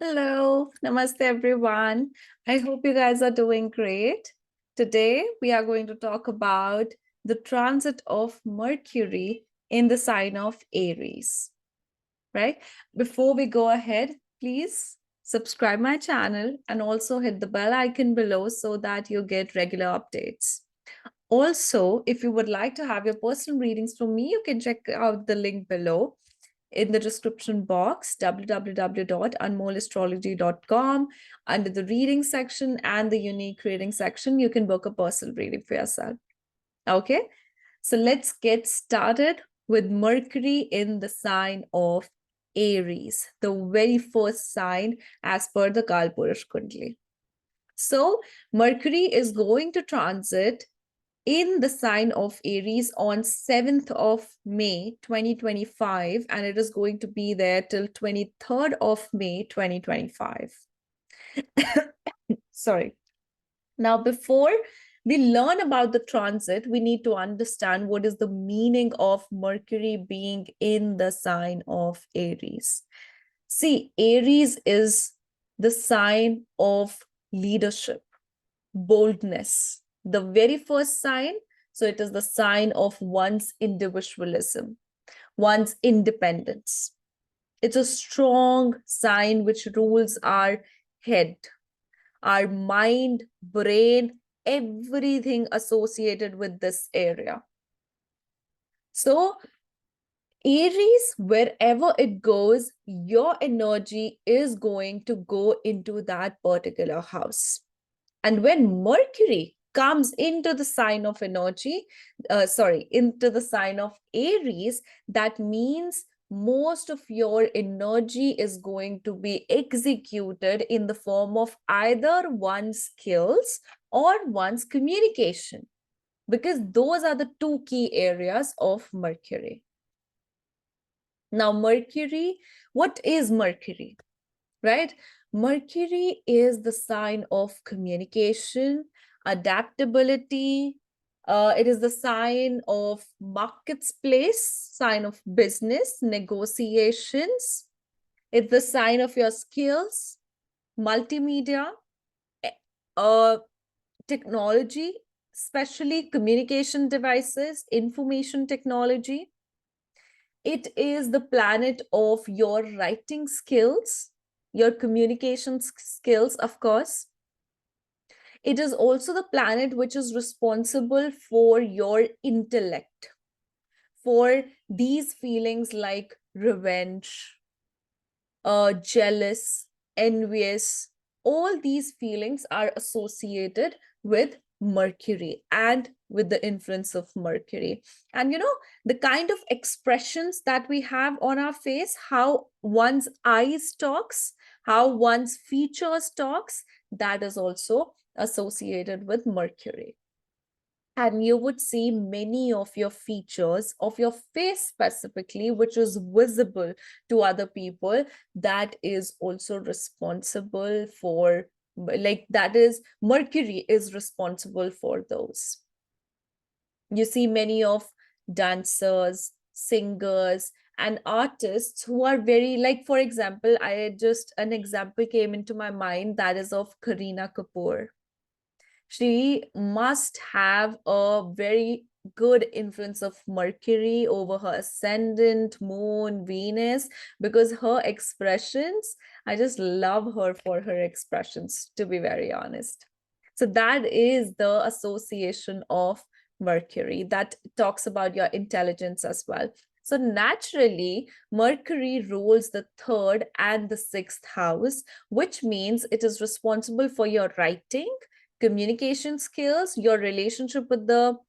Hello, namaste everyone. I hope you guys are doing great. Today we are going to talk about the transit of Mercury in the sign of Aries, right? Before we go ahead, please subscribe my channel and also hit the bell icon below so that you get regular updates. Also, if you would like to have your personal readings from me, you can check out the link below in the description box, www.anmollastrology.com. Under the reading section and the unique reading section, you can book a personal reading for yourself. Okay, so let's get started with Mercury in the sign of Aries, the very first sign as per the Kalpurush Kundli. So Mercury is going to transit in the sign of Aries on 7th of May 2025, and it is going to be there till 23rd of May 2025. Sorry. Now, before we learn about the transit, we need to understand what is the meaning of Mercury being in the sign of Aries. See, Aries is the sign of leadership, boldness, the very first sign. So it is the sign of one's individualism, one's independence. It's a strong sign which rules our head, our mind, brain, everything associated with this area. So Aries, wherever it goes, your energy is going to go into that particular house. And when Mercury comes into the sign of into the sign of Aries, that means most of your energy is going to be executed in the form of either one's skills or one's communication, because those are the two key areas of Mercury. Now, Mercury, what is Mercury, right? Mercury is the sign of communication, adaptability. It is the sign of marketplace, sign of business, negotiations. It's the sign of your skills, multimedia, technology, especially communication devices, information technology. It is the planet of your writing skills, your communication skills, of course. It is also the planet which is responsible for your intellect, for these feelings like revenge, jealous, envious. All these feelings are associated with Mercury and with the influence of Mercury. And the kind of expressions that we have on our face, how one's eyes talks, how one's features talks, that is also associated with Mercury. And you would see many of your features of your face specifically, which is visible to other people, that is also responsible for, like, that is Mercury is responsible for those. You see many of dancers, singers, and artists who are very, like, for example, an example came into my mind, that is of Kareena Kapoor. She must have a very good influence of Mercury over her ascendant, moon, Venus, because her expressions, I just love her for her expressions, to be very honest. So that is the association of Mercury that talks about your intelligence as well. So naturally, Mercury rules the third and the sixth house, which means it is responsible for your writing, communication skills, your relationship with the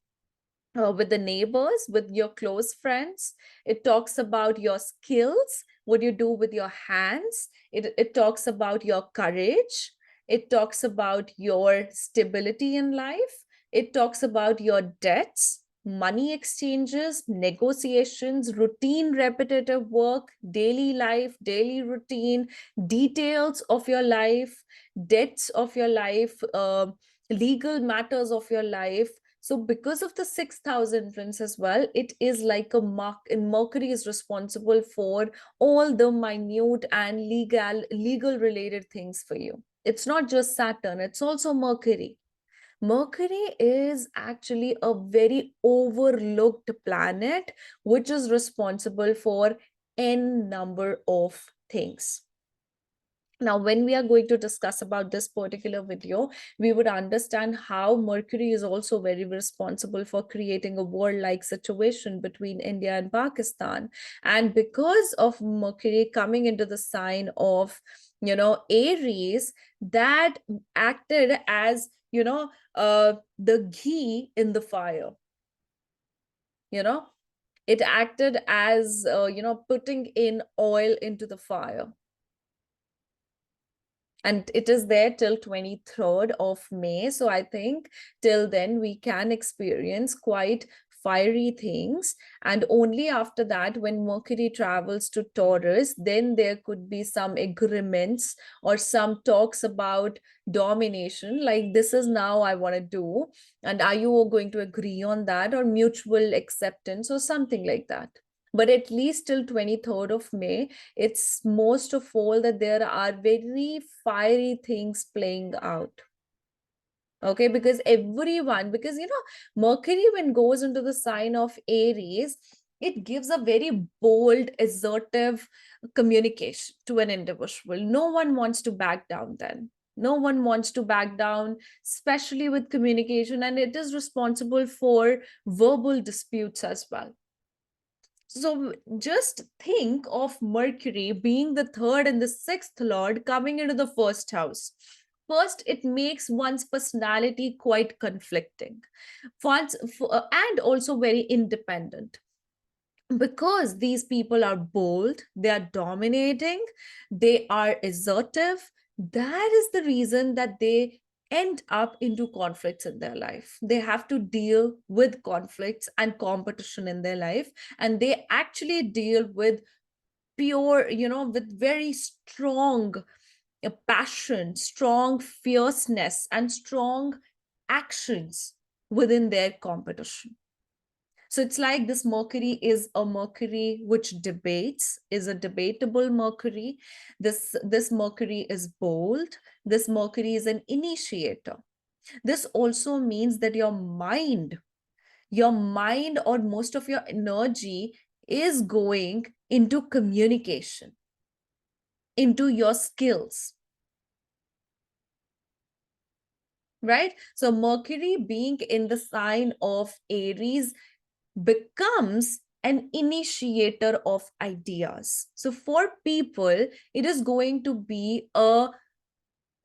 neighbors, with your close friends. It talks about your skills, what you do with your hands. It talks about your courage. It talks about your stability in life. It talks about your debts, money exchanges, negotiations, routine repetitive work, daily life, daily routine, details of your life, debts of your life, legal matters of your life, So because of the sixth house influence as well, it is like a mark, and Mercury is responsible for all the minute and legal related things for you. It's not just Saturn, it's also Mercury. Mercury is actually a very overlooked planet, which is responsible for n number of things. Now, when we are going to discuss about this particular video, we would understand how Mercury is also very responsible for creating a war-like situation between India and Pakistan. And because of Mercury coming into the sign of, Aries, that acted as, the ghee in the fire, it acted as, putting in oil into the fire. And it is there till 23rd of May. So I think till then we can experience quite fiery things. And only after that, when Mercury travels to Taurus, then there could be some agreements or some talks about domination, like this is now I want to do. And are you going to agree on that, or mutual acceptance or something like that? But at least till 23rd of May, it's most of all that there are very fiery things playing out. Okay, because Mercury, when goes into the sign of Aries, it gives a very bold, assertive communication to an individual. No one wants to back down then. No one wants to back down, especially with communication, and it is responsible for verbal disputes as well. So just think of Mercury being the third and the sixth lord coming into the first house. First, it makes one's personality quite conflicting, and also very independent. Because these people are bold, they are dominating, they are assertive, that is the reason that they end up into conflicts in their life. They have to deal with conflicts and competition in their life, and they actually deal with pure, with very strong passion, strong fierceness, and strong actions within their competition. So it's like this Mercury is a Mercury which debates, is a debatable Mercury. This Mercury is bold. This Mercury is an initiator. This also means that your mind or most of your energy is going into communication, into your skills. Right? So Mercury being in the sign of Aries becomes an initiator of ideas. So for people, it is going to be a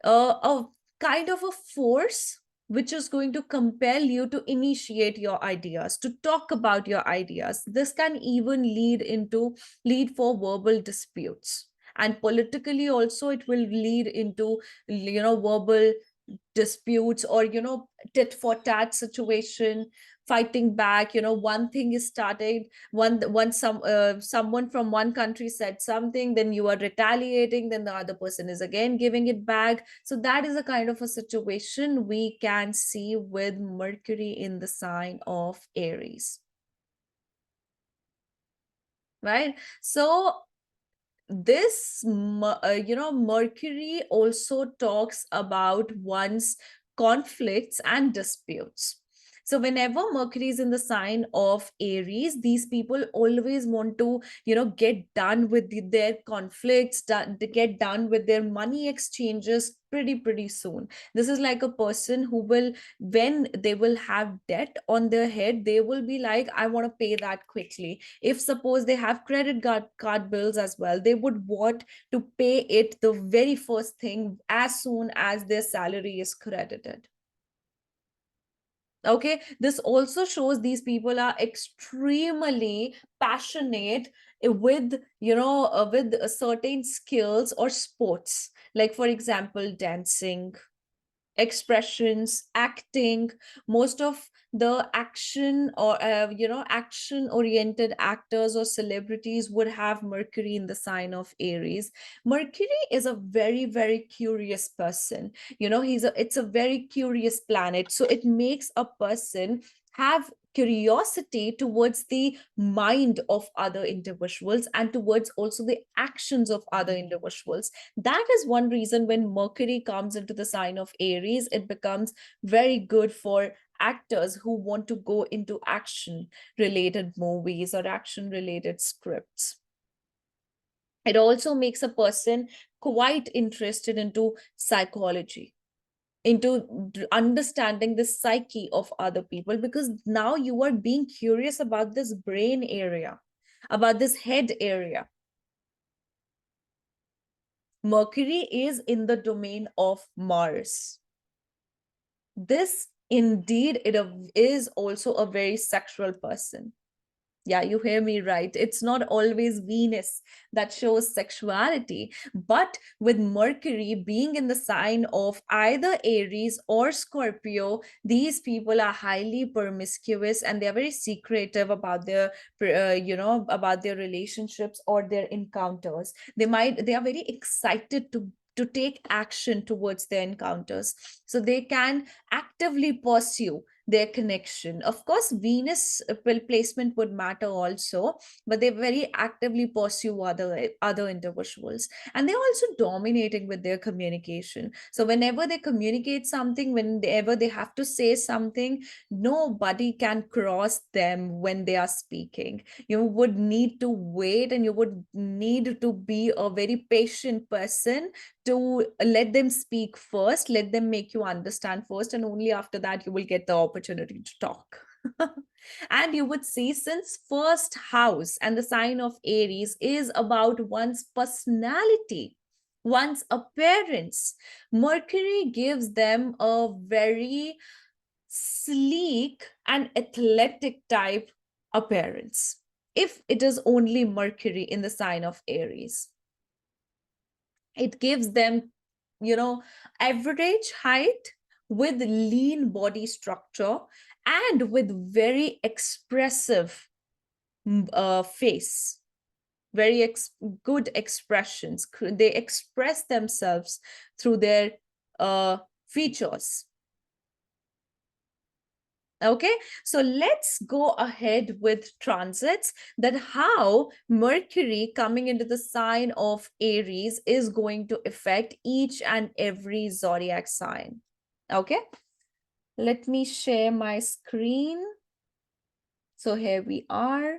kind of a force which is going to compel you to initiate your ideas, to talk about your ideas. This can even lead for verbal disputes. And politically also, it will lead into, verbal disputes, or tit for tat situation, fighting back. One thing is started, someone from one country said something, then you are retaliating, then the other person is again giving it back. So that is a kind of a situation we can see with Mercury in the sign of Aries, right? So this Mercury also talks about one's conflicts and disputes. So whenever Mercury is in the sign of Aries, these people always want to, get done with their conflicts, get done with their money exchanges pretty soon. This is like a person who will, when they will have debt on their head, they will be like, I want to pay that quickly. If suppose they have credit card bills as well, they would want to pay it the very first thing as soon as their salary is credited. Okay, this also shows these people are extremely passionate with, with certain skills or sports, like for example dancing, expressions, acting. Most of the action or action oriented actors or celebrities would have Mercury in the sign of Aries. Mercury is a very, very curious person. It's a very curious planet, so it makes a person have curiosity towards the mind of other individuals and towards also the actions of other individuals. That is one reason when Mercury comes into the sign of Aries, it becomes very good for actors who want to go into action related movies or action related scripts. It also makes a person quite interested into psychology, into understanding the psyche of other people, because now you are being curious about this brain area, about this head area. Mercury is in the domain of Mars. This indeed it is also a very sexual person. Yeah, you hear me right. It's not always Venus that shows sexuality, but with Mercury being in the sign of either Aries or Scorpio, these people are highly promiscuous and they're very secretive about about their relationships or their encounters. They are very excited to take action towards their encounters. So they can actively pursue their connection. Of course, Venus placement would matter also, but they very actively pursue other individuals, and they're also dominating with their communication. So whenever they communicate something, whenever they have to say something, nobody can cross them when they are speaking. You would need to wait, and you would need to be a very patient person to let them speak first, let them make you understand first, and only after that you will get the opportunity to talk. And you would see, since first house and the sign of Aries is about one's personality, one's appearance, Mercury gives them a very sleek and athletic type appearance if it is only Mercury in the sign of Aries. It gives them, average height with lean body structure and with very expressive face, very good expressions. They express themselves through their features. Okay, so let's go ahead with transits, that how Mercury coming into the sign of Aries is going to affect each and every zodiac sign. Okay, let me share my screen. So here we are.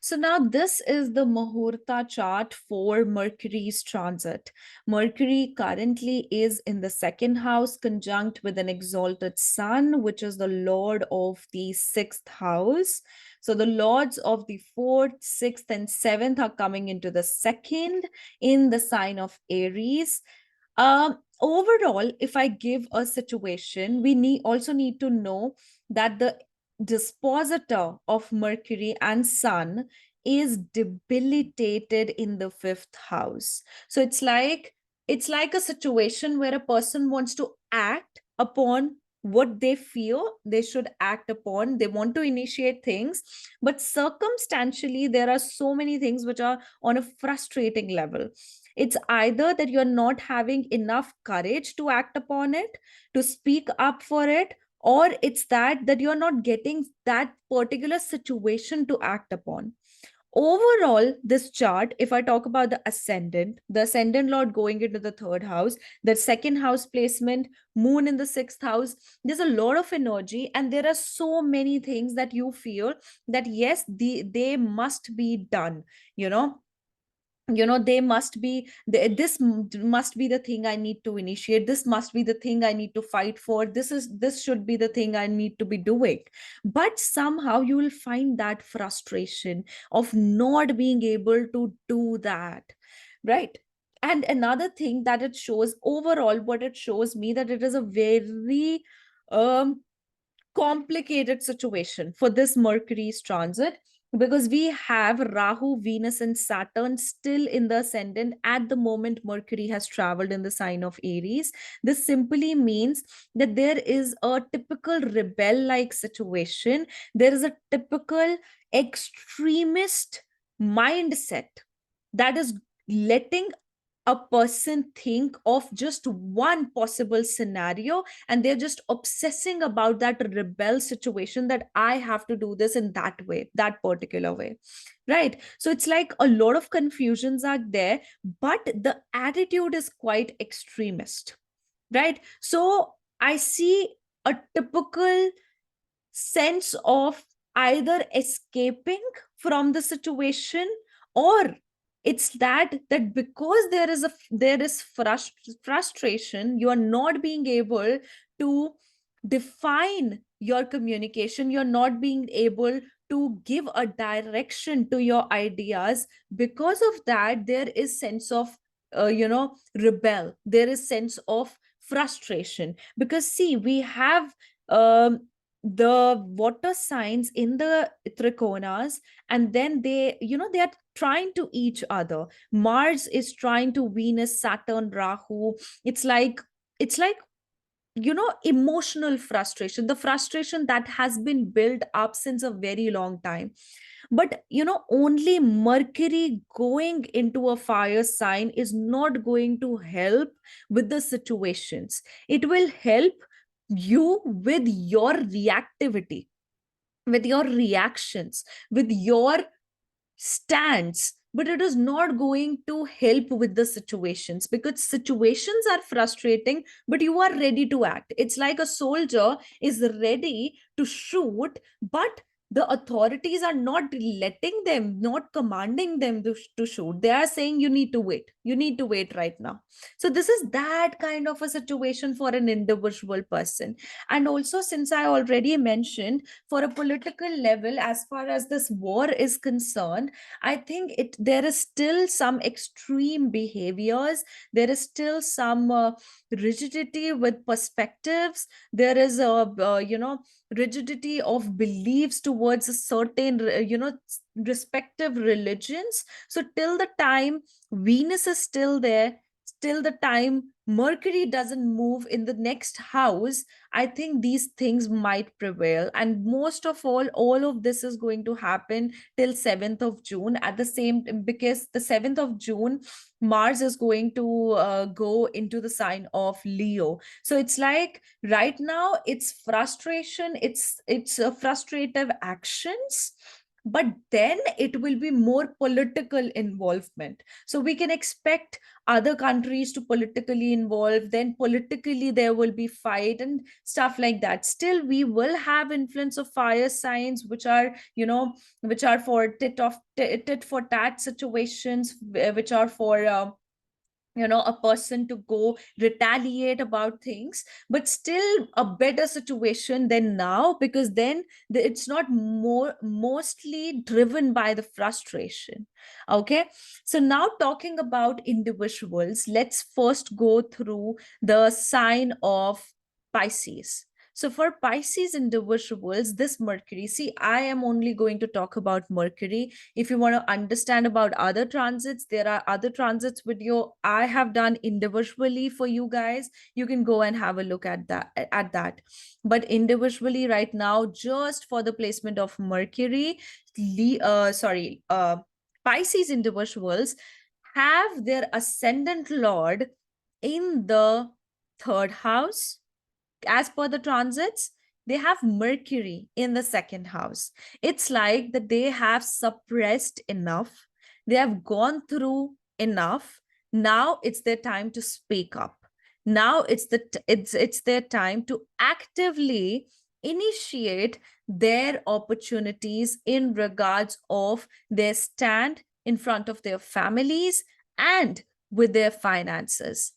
So now this is the Muhurata chart for Mercury's transit. Mercury currently is in the second house, conjunct with an exalted sun, which is the lord of the sixth house. So the lords of the fourth, sixth, and seventh are coming into the second in the sign of Aries. Overall, if I give a situation, we also need to know that the dispositor of Mercury and Sun is debilitated in the fifth house. So it's like a situation where a person wants to act upon what they feel they should act upon. They want to initiate things, but circumstantially there are so many things which are on a frustrating level. It's either that you're not having enough courage to act upon it, to speak up for it, or it's that you're not getting that particular situation to act upon. Overall, this chart, if I talk about the ascendant lord going into the third house, the second house placement, moon in the sixth house, there's a lot of energy, and there are so many things that you feel that yes, they must be done. you know they must be must be the thing I need to initiate. This must be the thing I need to fight for. This should be the thing I need to be doing. But somehow you will find that frustration of not being able to do that, right? And another thing that it shows, overall what it shows me, that it is a very um complicated situation for this Mercury's transit. because we have Rahu, Venus, and Saturn still in the ascendant at the moment Mercury has traveled in the sign of Aries. This simply means that there is a typical rebel like situation, there is a typical extremist mindset that is letting a person think of just one possible scenario, and they're just obsessing about that rebel situation, that I have to do this in that way, that particular way, right? So it's like a lot of confusions are there, but the attitude is quite extremist, right? So I see a typical sense of either escaping from the situation, or it's that because there is frustration, you are not being able to define your communication, you're not being able to give a direction to your ideas. Because of that, there is sense of rebel, there is sense of frustration. Because see, we have um, the water signs in the trichonas, and then they are trying to each other. Mars is trying to Venus, Saturn, Rahu. It's like emotional frustration, the frustration that has been built up since a very long time. But only Mercury going into a fire sign is not going to help with the situations. It will help you with your reactivity, with your reactions, with your stance, but it is not going to help with the situations, because situations are frustrating, but you are ready to act. It's like a soldier is ready to shoot, but the authorities are not letting them, not commanding them to shoot. They are saying, you need to wait right now. So this is that kind of a situation for an individual person. And also, since I already mentioned, for a political level, as far as this war is concerned, I think there is still some extreme behaviors. There is still some rigidity with perspectives. There is a rigidity of beliefs towards a certain respective religions. So till the time Venus is still there, till the time Mercury doesn't move in the next house, I think these things might prevail. And most of all of this is going to happen till 7th of June. At the same, because the 7th of June, Mars is going to go into the sign of Leo. So it's like right now it's frustration, it's frustrative actions, but then it will be more political involvement. So we can expect other countries to politically involve, then politically there will be fight and stuff like that. Still we will have influence of fire signs, which are which are for tit for tat situations, which are for a person to go retaliate about things. But still a better situation than now, because then it's not mostly driven by the frustration. Okay, so now talking about individuals, let's first go through the sign of Pisces. So for Pisces individuals, this Mercury, see, I am only going to talk about Mercury. If you want to understand about other transits, there are other transits video I have done individually for you guys. You can go and have a look at that. But individually right now, just for the placement of Mercury, Pisces individuals have their ascendant lord in the third house. As per the transits, they have Mercury in the second house. It's like that they have suppressed enough, they have gone through enough. Now it's their time to speak up. Now it's their time to actively initiate their opportunities in regards of their stand in front of their families and with their finances.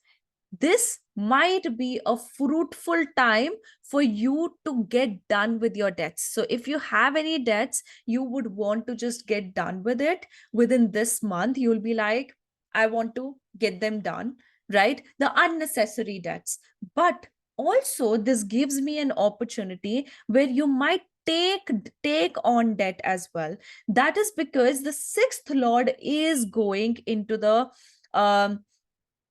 This might be a fruitful time for you to get done with your debts. So if you have any debts, you would want to just get done with it within this month. You'll be like, I want to get them done, right? The unnecessary debts. But also, this gives me an opportunity where you might take on debt as well. That is because the sixth lord is going um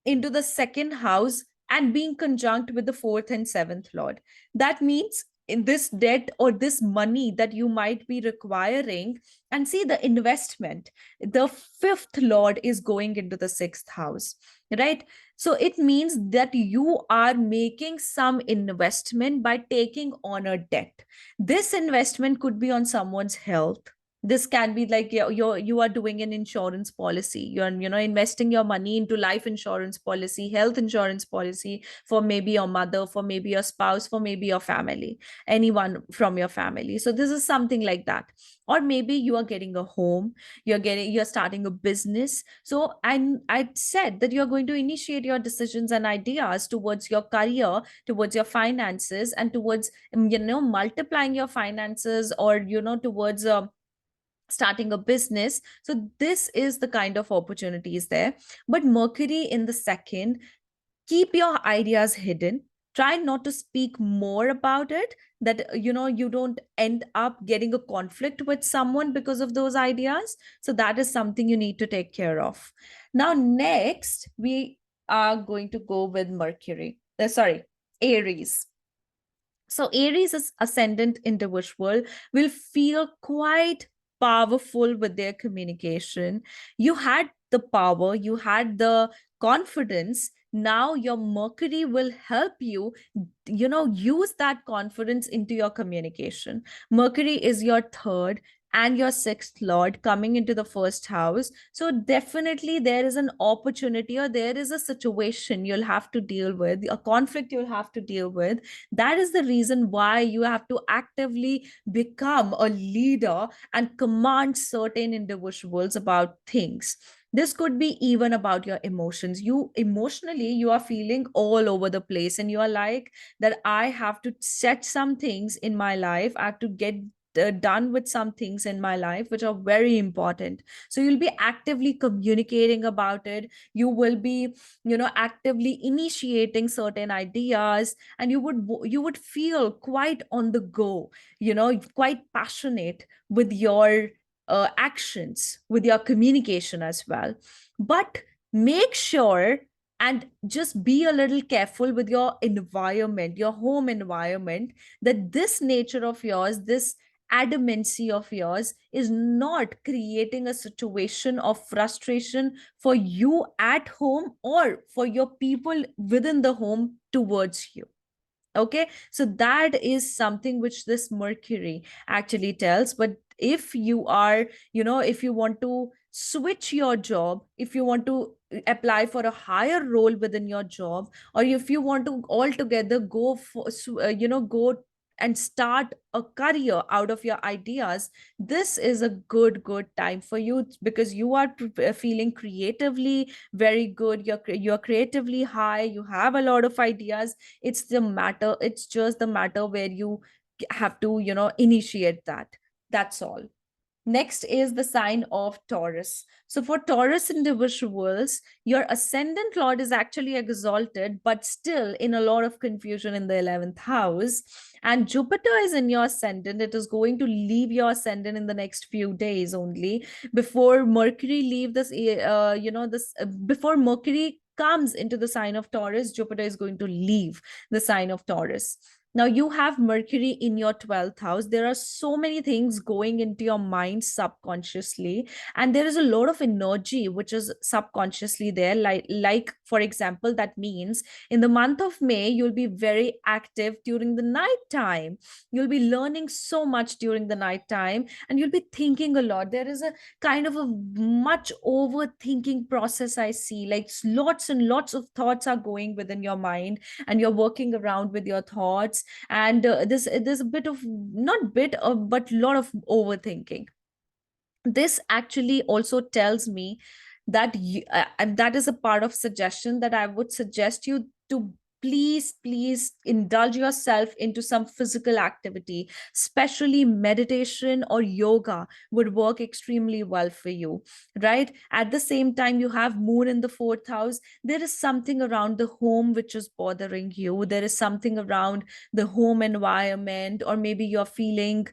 into the second house and being conjunct with the fourth and seventh lord. That means in this debt or this money that you might be requiring, and see the investment, the fifth lord is going into the sixth house, right? So it means that you are making some investment by taking on a debt. This investment could be on someone's health. This can be like you are doing an insurance policy. You're investing your money into life insurance policy, health insurance policy, for maybe your mother, for maybe your spouse, for maybe your family, anyone from your family. So this is something like that. Or maybe you are getting a home, you're starting a business. So I said that you're going to initiate your decisions and ideas towards your career, towards your finances, and towards multiplying your finances, or towards starting a business. So this is the kind of opportunities there. But Mercury in the second, keep your ideas hidden. Try not to speak more about it, that you don't end up getting a conflict with someone because of those ideas. So that is something you need to take care of. Now next we are going to go with Mercury, sorry, Aries. So Aries is ascendant individual will feel quite powerful with their communication. You had the power, you had the confidence. Now your Mercury will help you, use that confidence into your communication. Mercury is your third and your sixth lord coming into the first house. So definitely there is an opportunity, or there is a situation you'll have to deal with, a conflict you'll have to deal with. That is the reason why you have to actively become a leader and command certain individuals about things. This could be even about your emotions. You emotionally, you are feeling all over the place, and you are like that I have to set some things in my life, I have to get done with some things in my life which are very important. So you'll be actively communicating about it. You will be actively initiating certain ideas, and you would feel quite on the go, quite passionate with your actions, with your communication as well. But make sure and just be a little careful with your environment, your home environment, that this nature of yours, this adamancy of yours, is not creating a situation of frustration for you at home or for your people within the home towards you. Okay, so that is something which this Mercury actually tells. But if you are, if you want to switch your job, if you want to apply for a higher role within your job, or if you want to altogether go for go and start a career out of your ideas, this is a good time for you, because you are feeling creatively very good. You're creatively high, you have a lot of ideas. It's just the matter where you have to initiate that. That's all. Next is the sign of Taurus. So for Taurus individuals, your ascendant lord is actually exalted, but still in a lot of confusion in the 11th house. And Jupiter is in your ascendant. It is going to leave your ascendant in the next few days only, before Mercury leave this, before Mercury comes into the sign of Taurus, Jupiter is going to leave the sign of Taurus. Now you have Mercury in your 12th house. There are so many things going into your mind subconsciously, and there is a lot of energy which is subconsciously there. Like for example, that means in the month of May, you'll be very active during the night time. You'll be learning so much during the night time, and you'll be thinking a lot. There is a kind of a much overthinking process I see. Like lots and lots of thoughts are going within your mind, and you're working around with your thoughts. And there's a bit of, not bit of, but a lot of overthinking. This actually also tells me that and that is a part of suggestion that I would suggest you to please, please indulge yourself into some physical activity, especially meditation or yoga would work extremely well for you, right? At the same time, you have moon in the fourth house. There is something around the home which is bothering you. There is something around the home environment, or maybe you're feeling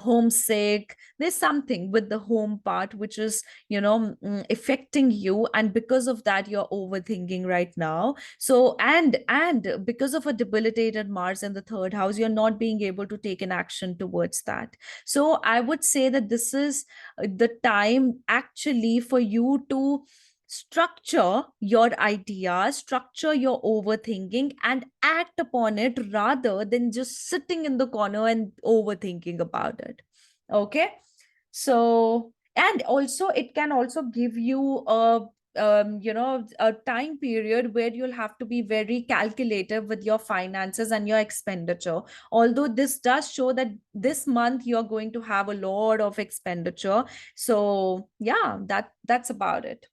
homesick. There's something with the home part which is affecting you, and because of that you're overthinking right now. So and because of a debilitated Mars in the third house, you're not being able to take an action towards that. So I would say that this is the time actually for you to structure your ideas, structure your overthinking, and act upon it rather than just sitting in the corner and overthinking about it. Okay. So, and also it can also give you a time period where you'll have to be very calculative with your finances and your expenditure. Although this does show that this month you're going to have a lot of expenditure. So yeah, that's about it.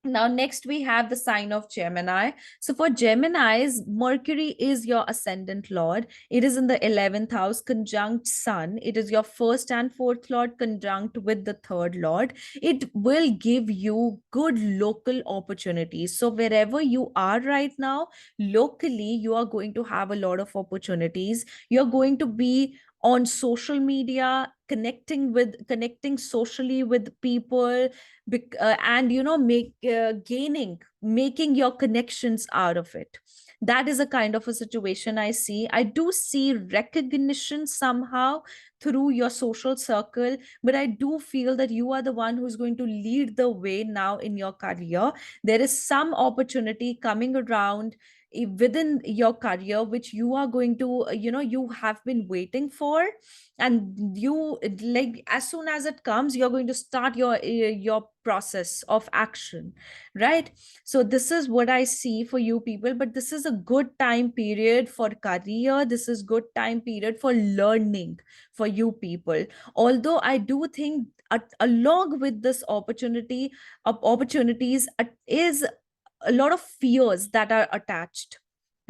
Now, next we have the sign of Gemini. So, for Geminis, Mercury is your ascendant lord. It is in the 11th house, conjunct Sun. It is your first and fourth lord, conjunct with the third lord. It will give you good local opportunities. So, wherever you are right now, locally, you are going to have a lot of opportunities. You're going to be on social media, connecting socially with people, and making your connections out of it. That is a kind of a situation I see. I do see recognition somehow through your social circle, but I do feel that you are the one who's going to lead the way now in your career. There is some opportunity coming around within your career which you are going to you have been waiting for, and you, like, as soon as it comes, you're going to start your process of action, right? So this is what I see for you people. But this is a good time period for career. This is good time period for learning for you people. Although I do think along with this opportunity of opportunities is a lot of fears that are attached,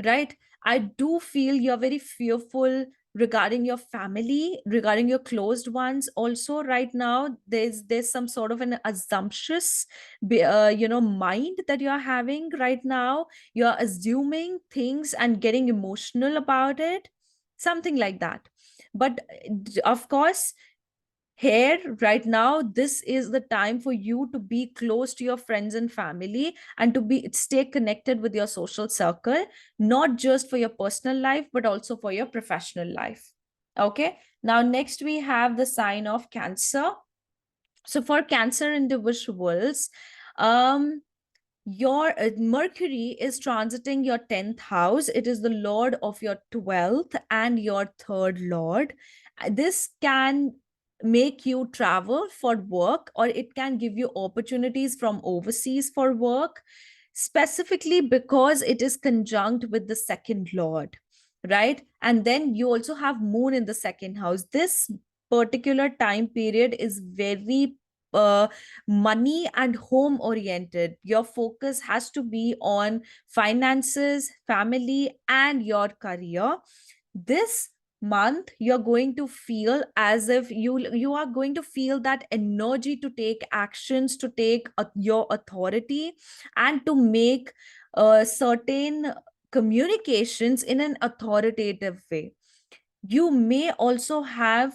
right? I do feel you're very fearful regarding your family, regarding your closed ones. Also, right now, there's some sort of an assumptuous, mind that you're having right now. You're assuming things and getting emotional about it, something like that. But of course, here right now, this is the time for you to be close to your friends and family, and to be stay connected with your social circle, not just for your personal life but also for your professional life. Okay. Now next we have the sign of Cancer. So for Cancer individuals, um your Mercury is transiting your 10th house. It is the lord of your 12th and your third lord. This can make you travel for work, or it can give you opportunities from overseas for work, specifically because it is conjunct with the second lord, right? And then you also have moon in the second house. This particular time period is very money and home oriented. Your focus has to be on finances, family, and your career. This month you're going to feel as if you are going to feel that energy to take actions, to take your authority, and to make certain communications in an authoritative way. You may also have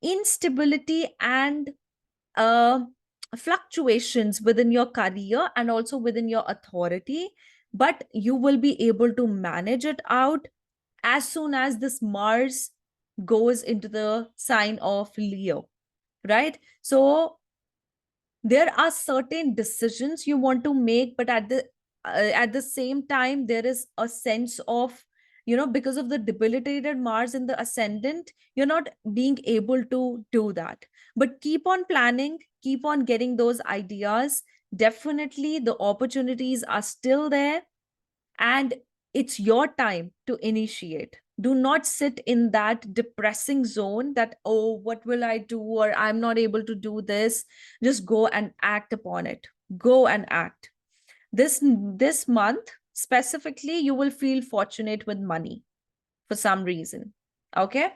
instability and uh, fluctuations within your career and also within your authority, but you will be able to manage it out as soon as this Mars goes into the sign of Leo, right? So there are certain decisions you want to make, but at the same time there is a sense of, because of the debilitated Mars in the ascendant, you're not being able to do that. But keep on planning, keep on getting those ideas. Definitely the opportunities are still there, and it's your time to initiate. Do not sit in that depressing zone that, oh, what will I do, or I'm not able to do this. Just go and act upon it. Go and act. This month specifically, you will feel fortunate with money for some reason. Okay.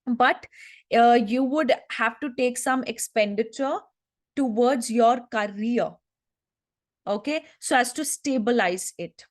But you would have to take some expenditure towards your career. Okay. So as to stabilize it.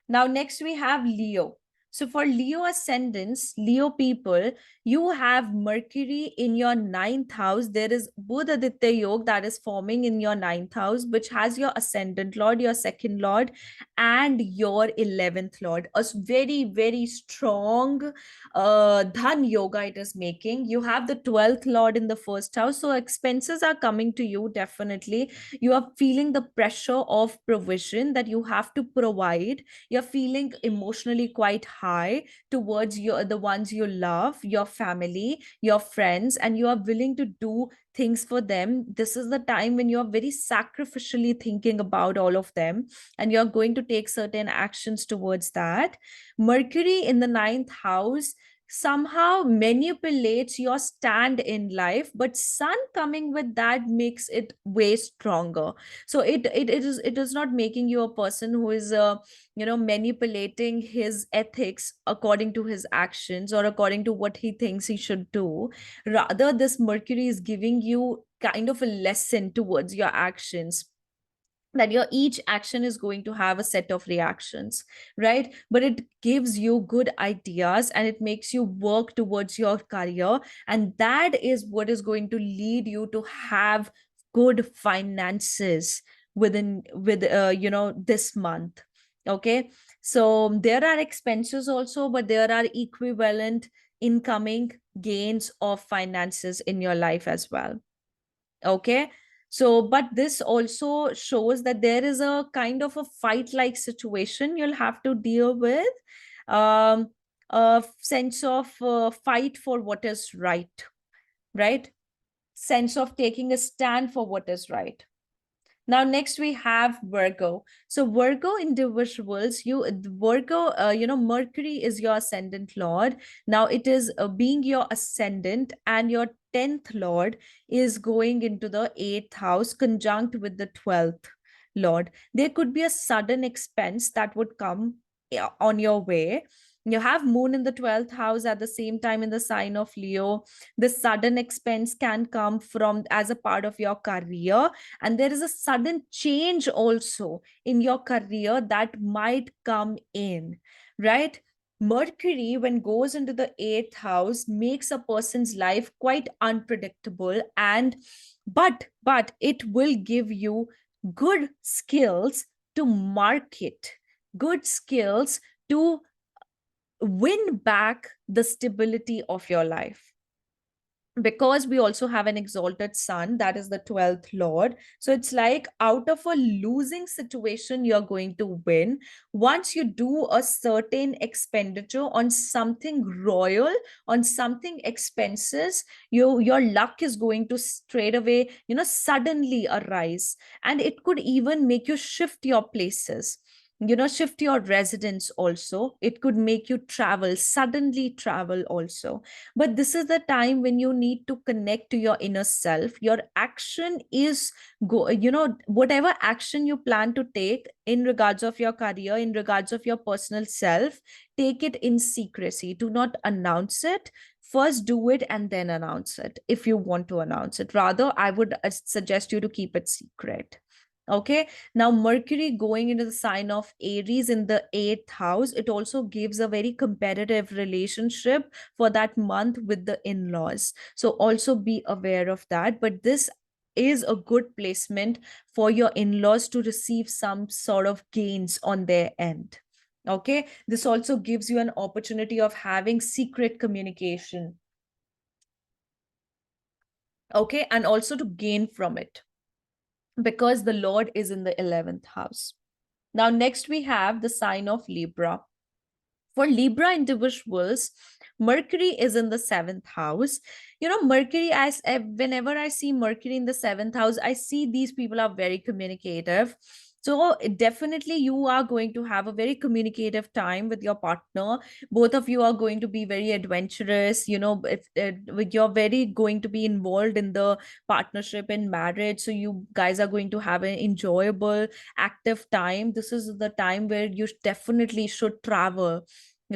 Now, next we have Leo. So for Leo ascendants, Leo people, you have Mercury in your ninth house. There is Buddha-Aditya Yoga that is forming in your ninth house, which has your ascendant lord, your second lord, and your 11th lord. A very, very strong dhan yoga it is making. You have the 12th lord in the first house. So expenses are coming to you definitely. You are feeling the pressure of provision that you have to provide. You're feeling emotionally quite high towards the ones you love, your family, your friends, and you are willing to do things for them. This is the time when you're very sacrificially thinking about all of them, and you're going to take certain actions towards that. Mercury in the ninth house somehow manipulates your stand in life, but sun coming with that makes it way stronger. So it is not making you a person who is manipulating his ethics according to his actions or according to what he thinks he should do. Rather, this Mercury is giving you kind of a lesson towards your actions, that your each action is going to have a set of reactions, right? But it gives you good ideas and it makes you work towards your career, and that is what is going to lead you to have good finances with this month. Okay. So there are expenses also, but there are equivalent incoming gains of finances in your life as well. Okay. So but this also shows that there is a kind of a fight like situation you'll have to deal with. A sense of fight for what is right, right? Sense of taking a stand for what is right. Now, next we have Virgo. So Virgo individuals, Mercury is your ascendant lord. Now it is being your ascendant, and your 10th lord is going into the 8th house conjunct with the 12th lord. There could be a sudden expense that would come on your way. You have moon in the 12th house at the same time in the sign of Leo. The sudden expense can come from as a part of your career, and there is a sudden change also in your career that might come in, right? Mercury, when goes into the 8th house, makes a person's life quite unpredictable, and but it will give you good skills to market, good skills to win back the stability of your life, because we also have an exalted sun that is the 12th lord. So it's like out of a losing situation you're going to win once you do a certain expenditure on something royal, on something expenses. Your luck is going to straight away suddenly arise, and it could even make you shift your places, shift your residence also. It could make you travel, suddenly travel also. But this is the time when you need to connect to your inner self. Your action is whatever action you plan to take in regards of your career, in regards of your personal self, take it in secrecy. Do not announce it. First do it and then announce it if you want to announce it. Rather, I would suggest you to keep it secret. Okay. Now, Mercury going into the sign of Aries in the 8th house, it also gives a very competitive relationship for that month with the in-laws. So also be aware of that. But this is a good placement for your in-laws to receive some sort of gains on their end. Okay. This also gives you an opportunity of having secret communication. Okay. And also to gain from it, because the Lord is in the 11th house. Now, next we have the sign of Libra. For Libra individuals, Mercury is in the 7th house. Mercury, whenever I see Mercury in the 7th house, I see these people are very communicative. So definitely you are going to have a very communicative time with your partner. Both of you are going to be very adventurous, if you're very going to be involved in the partnership and marriage, so you guys are going to have an enjoyable active time. This is the time where you definitely should travel,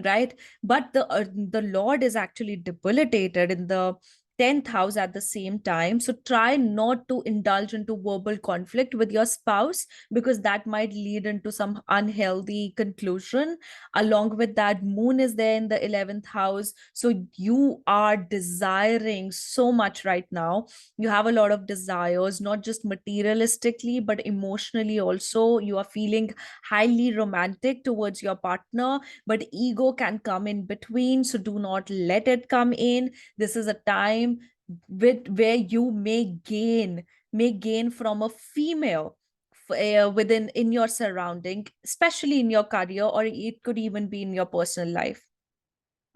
right? But the Lord is actually debilitated in the 10th house at the same time. So try not to indulge into verbal conflict with your spouse, because that might lead into some unhealthy conclusion. Along with that, moon is there in the 11th house. So you are desiring so much right now. You have a lot of desires, not just materialistically, but emotionally also. You are feeling highly romantic towards your partner, but ego can come in between. So do not let it come in. This is a time where you may gain from a female within in your surrounding, especially in your career, or it could even be in your personal life.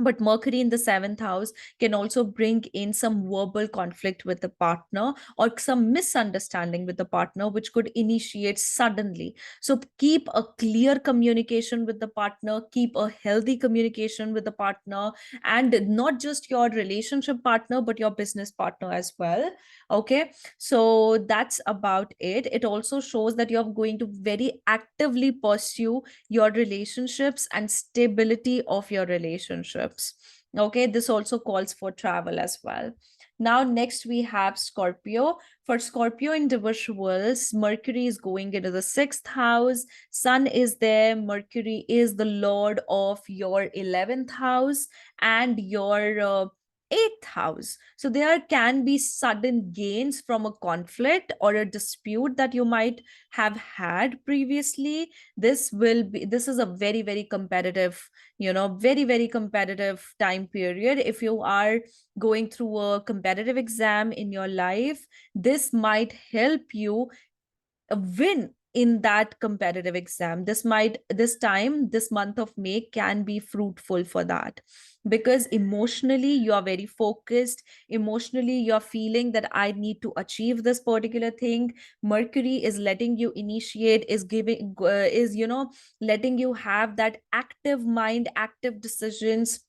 But Mercury in the 7th house can also bring in some verbal conflict with the partner, or some misunderstanding with the partner, which could initiate suddenly. So keep a clear communication with the partner, keep a healthy communication with the partner, and not just your relationship partner, but your business partner as well. Okay, so that's about it. It also shows that you're going to very actively pursue your relationships and stability of your relationships. Okay, this also calls for travel as well. Now, next we have Scorpio. For Scorpio individuals, Mercury is going into the 6th house, Sun is there. Mercury is the Lord of your 11th house and your 8th house. So there can be sudden gains from a conflict or a dispute that you might have had previously. This is a very, very competitive, very, very competitive time period. If you are going through a competitive exam in your life, this might help you win in that competitive exam. This month of May can be fruitful for that, because emotionally you are very focused. Emotionally you're feeling that I need to achieve this particular thing. Mercury is letting you initiate, is giving is letting you have that active mind, active decisions,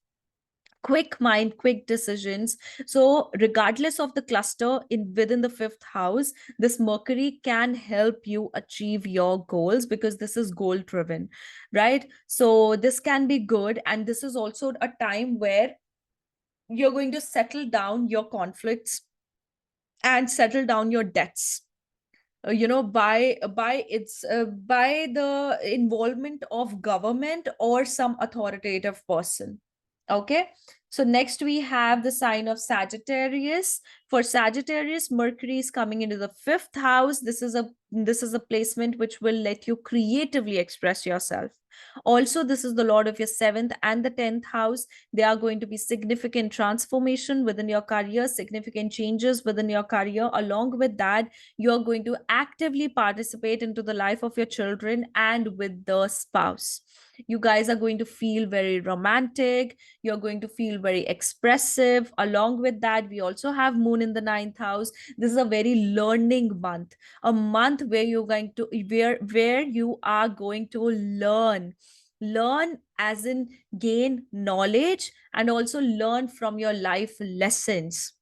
quick mind, quick decisions. So regardless of the cluster in within the 5th house, this Mercury can help you achieve your goals, because this is goal driven, right? So this can be good, and this is also a time where you're going to settle down your conflicts and settle down your debts, by the involvement of government or some authoritative person. Okay, so next we have the sign of Sagittarius. For Sagittarius, Mercury is coming into the 5th house. This is a placement which will let you creatively express yourself. Also, this is the Lord of your 7th and the 10th house. There are going to be significant transformation within your career, significant changes within your career. Along with that, you're going to actively participate into the life of your children and with the spouse. You guys are going to feel very romantic. You're going to feel very expressive. Along with that, we also have Moon in the 9th house. This is a very learning month, a month where you're going to where you are going to learn as in gain knowledge, and also learn from your life lessons.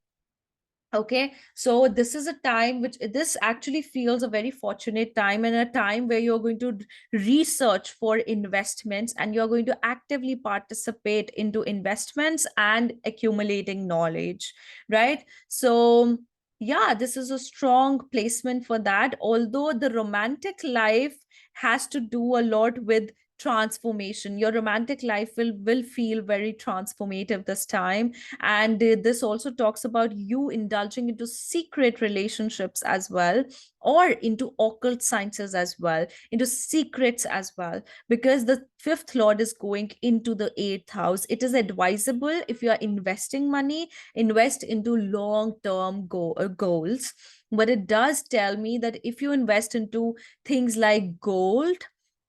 Okay, so this is a time which this actually feels a very fortunate time, and a time where you're going to research for investments, and you're going to actively participate into investments and accumulating knowledge, right? So yeah, this is a strong placement for that. Although the romantic life has to do a lot with transformation, your romantic life will feel very transformative this time. And this also talks about you indulging into secret relationships as well, or into occult sciences as well, into secrets as well, because the 5th lord is going into the 8th house. It is advisable, if you are investing money, invest into long term goals. But it does tell me that if you invest into things like gold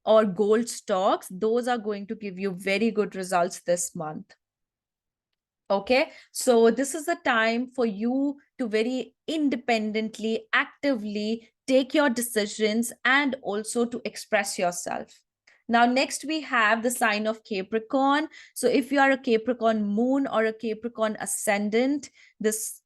or gold stocks, those are going to give you very good results this month. Okay, so this is the time for you to very independently, actively take your decisions, and also to express yourself. Now, next we have the sign of Capricorn. So if you are a Capricorn moon or a Capricorn ascendant, this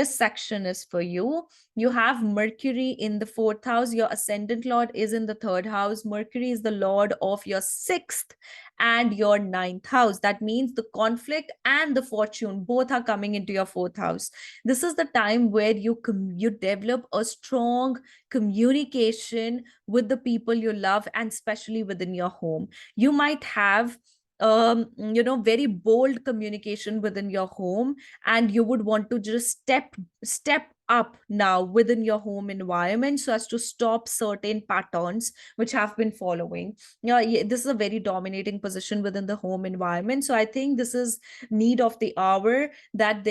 section is for you. You have Mercury in the fourth house. Your ascendant lord is in the third house. Mercury is the lord of your sixth and your ninth house. That means the conflict and the fortune both are coming into your fourth house. This is the time where you develop a strong communication with the people you love, and especially within your home. You might have very bold communication within your home, and you would want to just step up now within your home environment so as to stop certain patterns which have been following. This is a very dominating position within the home environment, so I think this is need of the hour, that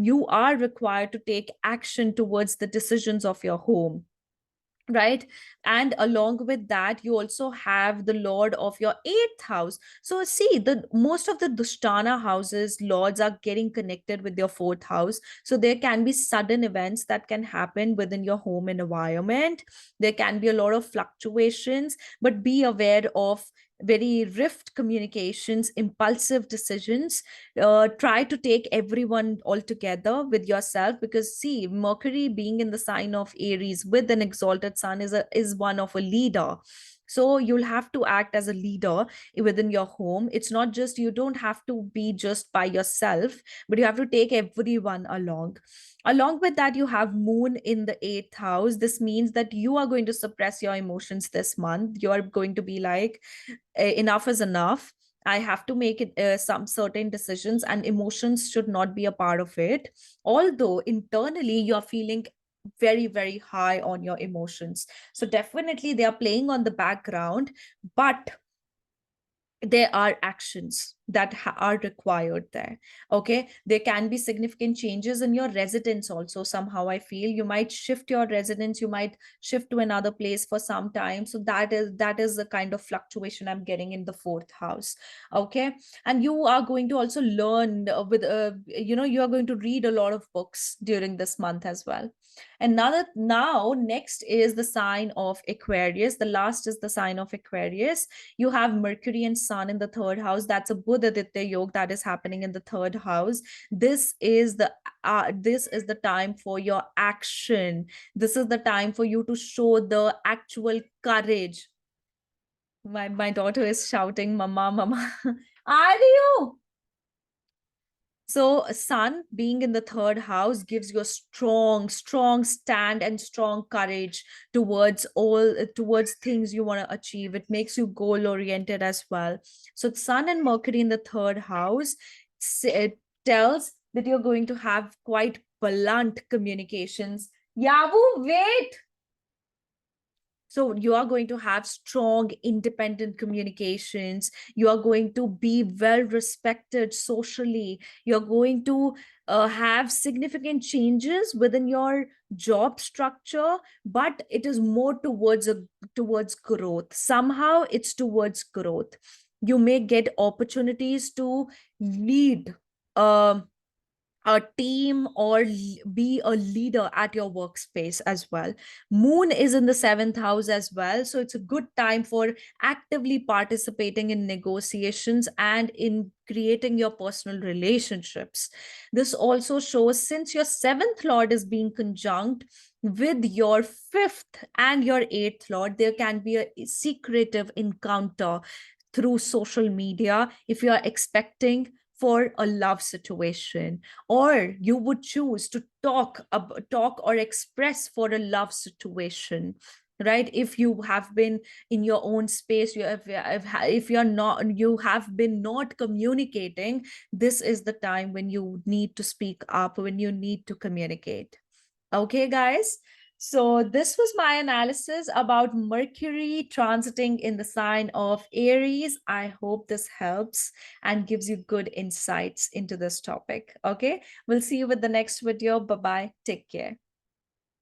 you are required to take action towards the decisions of your home, right? And along with that, you also have the lord of your eighth house. So see, the most of the dushtana houses lords are getting connected with your fourth house, so there can be sudden events that can happen within your home environment. There can be a lot of fluctuations, but be aware of very rift communications, impulsive decisions. Try to take everyone all together with yourself, because see, Mercury being in the sign of Aries with an exalted sun is one of a leader. So you'll have to act as a leader within your home. It's not just, you don't have to be just by yourself, but you have to take everyone along with that. You have moon in the eighth house. This means that you are going to suppress your emotions this month. You are going to be like, enough is enough. I have to make it some certain decisions, and emotions should not be a part of it. Although internally you're feeling very, very high on your emotions. So definitely they are playing on the background, but there are actions that are required there. Okay, there can be significant changes in your residence also. Somehow I feel you might shift your residence, you might shift to another place for some time. So that is the kind of fluctuation I'm getting in the fourth house. Okay, and you are going to also learn you are going to read a lot of books during this month as well. Now next is the sign of Aquarius. The last is the sign of Aquarius. You have Mercury and Sun in the third house. That's a Buddha Aditya yoga that is happening in the third house. This is the time for your action. This is the time for you to show the actual courage. My daughter is shouting, "Mama, mama." Are you? So sun being in the third house gives you a strong stand and strong courage towards things you want to achieve. It makes you goal oriented as well. So sun and Mercury in the third house, it tells that you're going to have quite blunt communications. Yavu, wait. So you are going to have strong, independent communications. You are going to be well respected socially. You're going to have significant changes within your job structure, but it is more towards growth. Somehow it's towards growth. You may get opportunities to lead a team or be a leader at your workspace as well. Moon is in the seventh house as well. So it's a good time for actively participating in negotiations and in creating your personal relationships. This also shows, since your seventh lord is being conjunct with your fifth and your eighth lord, there can be a secretive encounter through social media if you are expecting for a love situation, or you would choose to talk or express for a love situation, right? If you have been in your own space, if you're not, you have been not communicating, this is the time when you need to speak up, when you need to communicate. Okay, guys. So this was my analysis about Mercury transiting in the sign of Aries. I hope this helps and gives you good insights into this topic. Okay, we'll see you with the next video. Bye-bye. Take care.